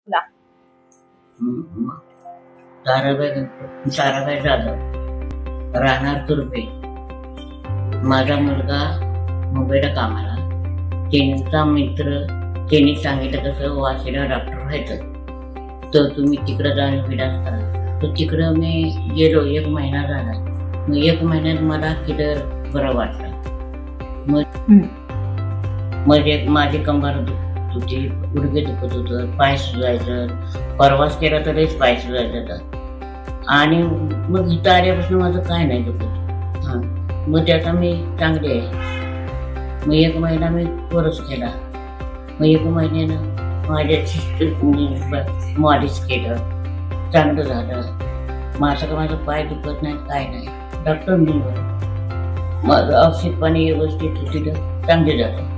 तुला? ताराबाई जाधव, राहणार तुर्भे. माझा मुलगा मुंबईला कामाला. त्यांचा मित्र त्यांनी सांगितलं कसं वाशीला डॉक्टर व्हायचं तर तुम्ही तिकडं जाऊन विलास करा. तर तिकडं मी गेलो. 1 महिना झाला. मग 1 महिन्यात मला किडर बरं वाटलं. मग माझी कंबर दुखती, गुडघे दुखत होतं, पाय सुजायचं. प्रवास केला तरीच पाय सुजायचं. आणि मग इथं आल्यापासून माझं काय नाही दुखत. मग त्याचा मी चांगली आहे. मग 1 महिना मी कोर्स केला. मग 1 महिन्यानं माझ्या सिस्टर मॉलिश केलं, चांगलं झालं. माझं पाय दुखत नाही, काय नाही. डॉक्टर मी माझं औषध पाणी व्यवस्थित होती तर चांगले झालं.